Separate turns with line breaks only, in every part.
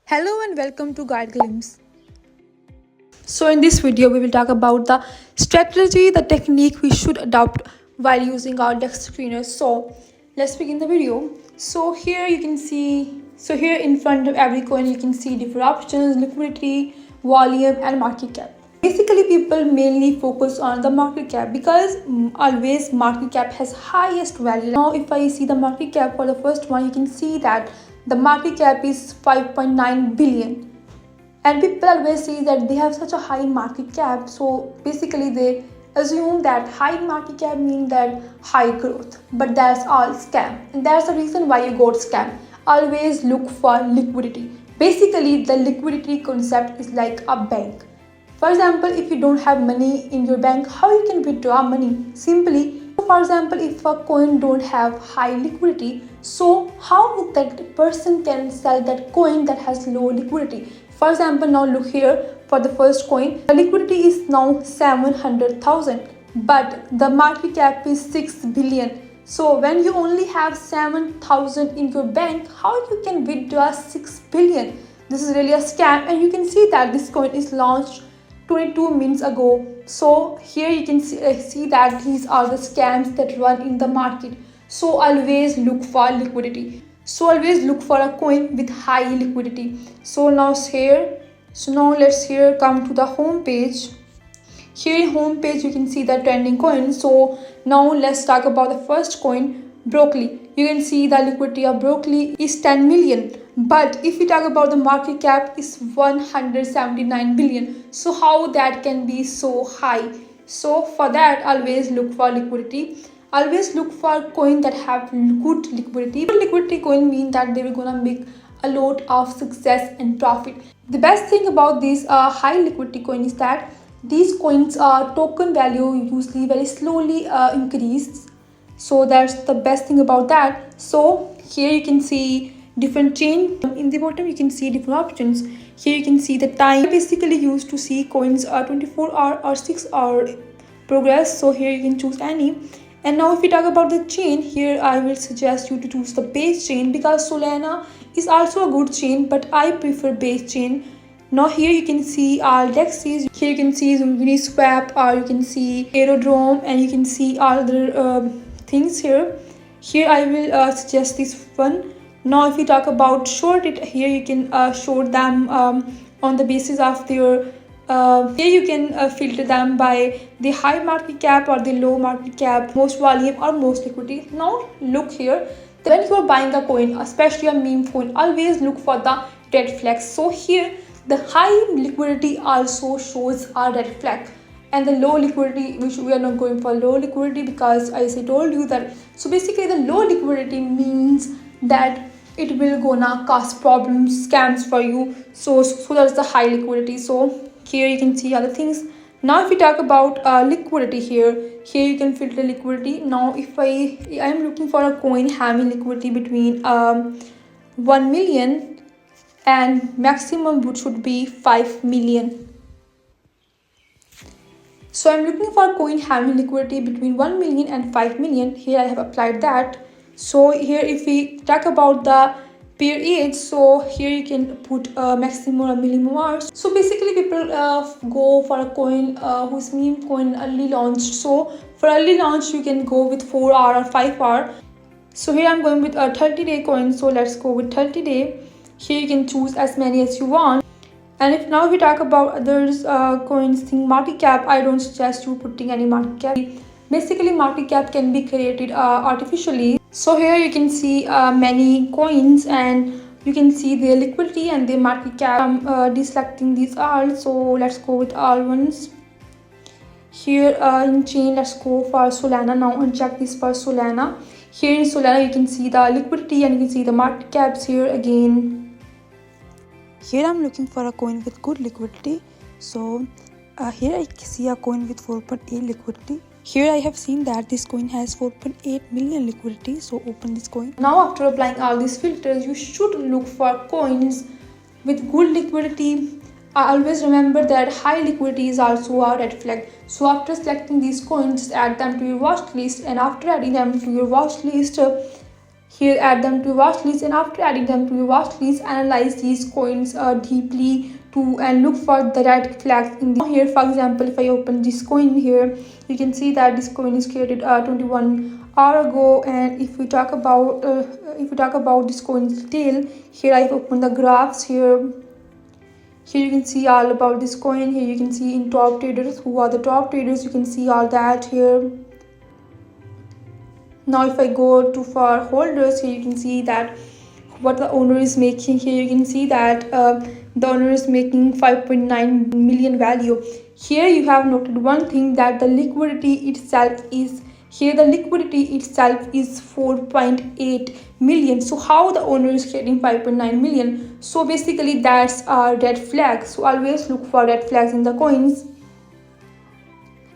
Hello and welcome to Guide Glimpse. So in this video we will talk about the strategy, the technique we should adopt while using our DexScreener. So let's begin the video. So here you can see, here in front of every coin you can see different options, liquidity, volume and market cap. Basically people mainly focus on the market cap because always market cap has highest value. Now if I see the market cap for the first one, you can see that the market cap is 5.9 billion. And people always say that they have such a high market cap, so basically they assume that high market cap means that high growth, but that's all scam, and that's the reason why you got scam. Always look for liquidity. Basically the liquidity concept is like a bank. For example, if you don't have money in your bank, how you can withdraw money? Simply, for example, if a coin don't have high liquidity, so how that person can sell that coin that has low liquidity? For example, now look here for the first coin. The liquidity is now 700,000, but the market cap is 6 billion. So when you only have 7,000 in your bank, how you can withdraw 6 billion? This is really a scam, and you can see that this coin is launched 22 minutes ago. So here you can see that these are the scams that run in the market. So always look for liquidity. So always look for a coin with high liquidity. So now let's here come to the home page. Here in home page you can see the trending coin. So now let's talk about the first coin, broccoli. You can see the liquidity of broccoli is 10 million, but if we talk about the market cap is 179 billion. So how that can be so high? So for that, always look for liquidity. Always look for coin that have good liquidity. Good liquidity coin mean that they will gonna make a lot of success and profit. The best thing about these high liquidity coin is that these coins token value usually very slowly increase. So that's the best thing about that. So here you can see different chain. In the bottom you can see different options. Here you can see the time. Basically used to see coins 24-hour or 6-hour progress. So here you can choose any. And now if we talk about the chain, here I will suggest you to choose the base chain because Solana is also a good chain, but I prefer base chain. Now here you can see all dexes. Here you can see Uniswap, or you can see Aerodrome, and you can see all other things here. Here I will suggest this one. Now if we talk about short it, here you can short them on the basis of their here you can filter them by the high market cap or the low market cap, most volume or most liquidity. Now look here, when you are buying a coin, especially a meme coin, always look for the red flags. So here the high liquidity also shows a red flag, and the low liquidity, which we are not going for low liquidity because as I told you that, so basically the low liquidity means that it will gonna cause problems, scams for you. So that's the high liquidity. So here you can see other things. Now if we talk about liquidity, here you can filter liquidity. Now if I am looking for a coin having liquidity between 1 million and maximum which should be 5 million. So I'm looking for a coin having liquidity between 1 million and 5 million. Here I have applied that. So here if we talk about the pair age, so here you can put maximum or minimum hours. So basically people go for a coin whose meme coin early launched. So for early launch you can go with 4-hour or 5-hour. So here I'm going with a 30-day coin. So let's go with 30-day. Here you can choose as many as you want. And if now we talk about others coins thing, market cap, I don't suggest you putting any market cap. Basically market cap can be created artificially. So here you can see many coins and you can see their liquidity and their market cap. I'm deselecting these all, so let's go with all ones. Here in chain, let's go for Solana. Now uncheck this for Solana. Here in Solana you can see the liquidity and you can see the market caps here again. Here I'm looking for a coin with good liquidity. So here I see a coin with 4.8 liquidity. Here I have seen that this coin has 4.8 million liquidity. So open this coin. Now after applying all these filters, you should look for coins with good liquidity. Always remember that high liquidity is also a red flag. So after selecting these coins, just add them to your watch list, and after adding them to your watch list, Here, add them to your watch list, and after adding them to your watch list, analyze these coins deeply to and look for the red flags in the here. For example, if I open this coin here, you can see that this coin is created 21 hour ago. And if we talk about this coin's detail, here I've opened the graphs here. Here you can see all about this coin. Here you can see in top traders, who are the top traders. You can see all that here. Now if I go to for holders, here you can see that what the owner is making. Here you can see that the owner is making 5.9 million value. Here you have noted one thing, that the liquidity itself is 4.8 million. So how the owner is creating 5.9 million? So basically that's a red flag. So always look for red flags in the coins,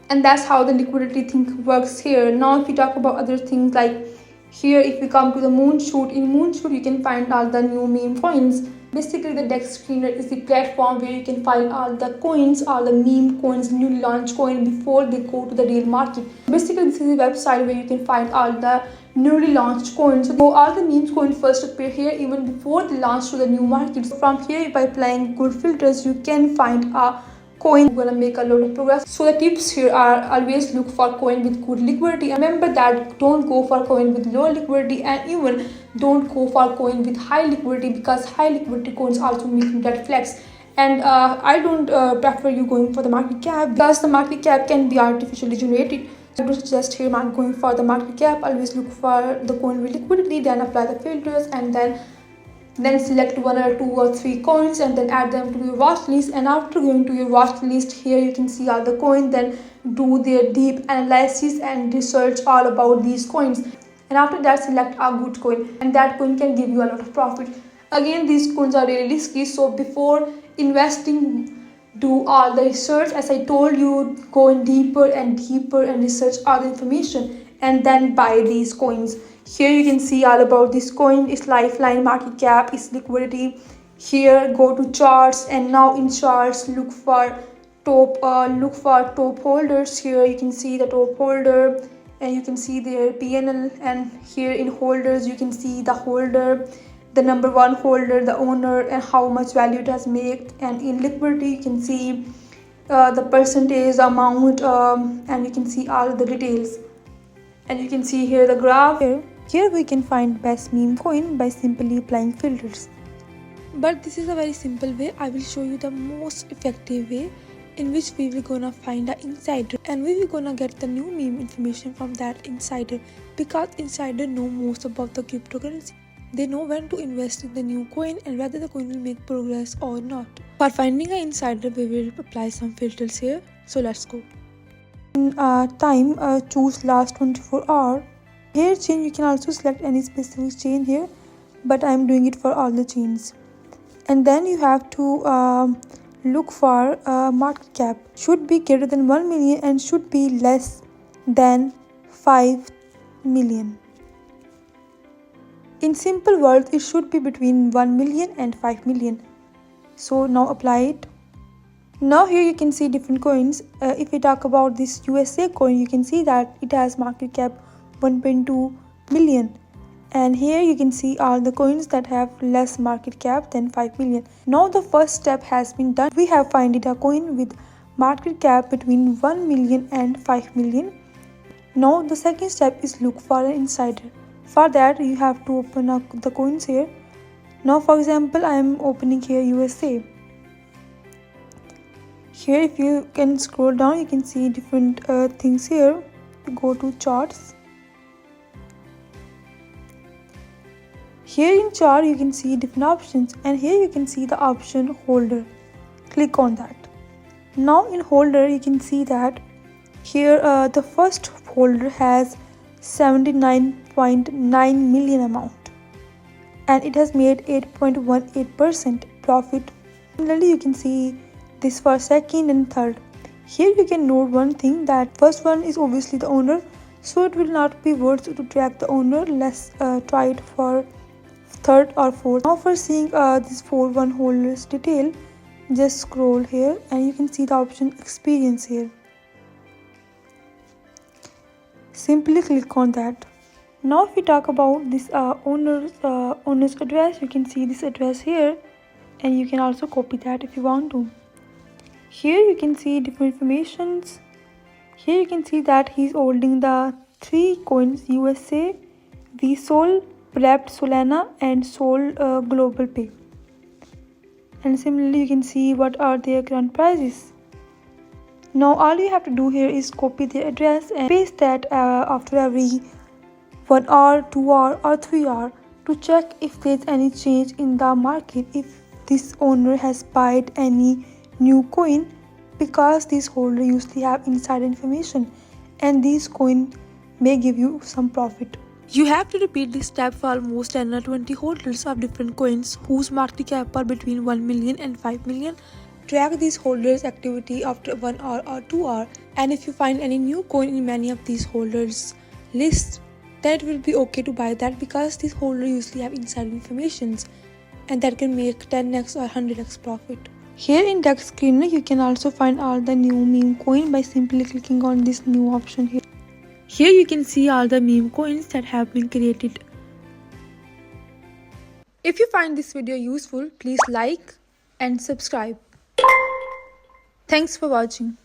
and that's how the liquidity thing works here. Now if we talk about other things, like here if we come to the moonshoot, in moonshoot you can find all the new meme coins. Basically the DexScreener is the platform where you can find all the coins, all the meme coins, newly launched coin before they go to the real market. Basically this is a website where you can find all the newly launched coins. So all the meme coins first appear here even before they launch to the new market. So from here, by applying good filters, you can find a coin gonna make a lot of progress. So the tips here are, always look for coin with good liquidity. Remember that don't go for coin with low liquidity, and even don't go for coin with high liquidity, because high liquidity coins also making red flags. And I don't prefer you going for the market cap, because the market cap can be artificially generated. I would suggest here not going for the market cap. Always look for the coin with liquidity, then apply the filters, and then select 1 or 2 or 3 coins and then add them to your watch list. And after going to your watch list, here you can see all the coins, then do their deep analysis and research all about these coins. And after that, select a good coin, and that coin can give you a lot of profit. Again, these coins are really risky, so before investing, do all the research. As I told you, go in deeper and deeper and research all the information, and then buy these coins. Here you can see all about this coin, its lifeline, market cap, its liquidity. Here go to charts, and now in charts look for top holders. Here you can see the top holder, and you can see their PNL. And here in holders you can see the holder, the number 1 holder, the owner, and how much value it has made. And in liquidity you can see the percentage, the amount, and you can see all the details. And you can see here the graph. Here we can find best meme coin by simply applying filters. But this is a very simple way. I will show you the most effective way in which we will gonna find the insider, and we will gonna get the new meme information from that insider, because insider know most about the cryptocurrency. They know when to invest in the new coin and whether the coin will make progress or not. For finding an insider, we will apply some filters here. So let's go. In time, choose last 24 hours. Here chain, you can also select any specific chain here, but I am doing it for all the chains. And then you have to look for market cap. Should be greater than 1 million and should be less than 5 million. In simple words, it should be between 1 million and 5 million. So now apply it. Now here you can see different coins. If we talk about this USA coin, you can see that it has market cap 1.2 million. And here you can see all the coins that have less market cap than 5 million. Now the first step has been done. We have found a coin with market cap between 1 million and 5 million. Now the second step is look for an insider. For that you have to open up the coins here. Now for example, I am opening here USA. Here if you can scroll down, you can see different things here. Go to charts. Here in chart you can see different options, and here you can see the option holder. Click on that. Now in holder you can see that here the first holder has 79.9 million amount, and it has made 8.18% profit. Similarly you can see this for second and third. Here you can note one thing, that first one is obviously the owner, so it will not be worth to track the owner. Let's try it for third or fourth. Now for seeing this 4-1 holders detail, just scroll here and you can see the option experience here. Simply click on that. Now if we talk about this owner's address, you can see this address here, and you can also copy that if you want to. Here you can see different informations. Here you can see that he's holding the 3 coins: USA, VSOL, Prepped Solana, and Sol Global Pay. And similarly you can see what are their current prices. Now all you have to do here is copy the address and paste that after every 1 hour, 2 hour or 3 hour to check if there's any change in the market, if this owner has bought any new coin, because these holders usually have inside information and these coins may give you some profit. You have to repeat this step for almost 10 or 20 holders of different coins whose market cap are between 1 million and 5 million. Track these holders' activity after 1 hour or 2 hour, and if you find any new coin in many of these holders' lists, then it will be okay to buy that, because these holders usually have inside informations and that can make 10x or 100x profit. Here in DexScreener, you can also find all the new meme coin by simply clicking on this new option here. Here you can see all the meme coins that have been created. If you find this video useful, please like and subscribe. Thanks for watching.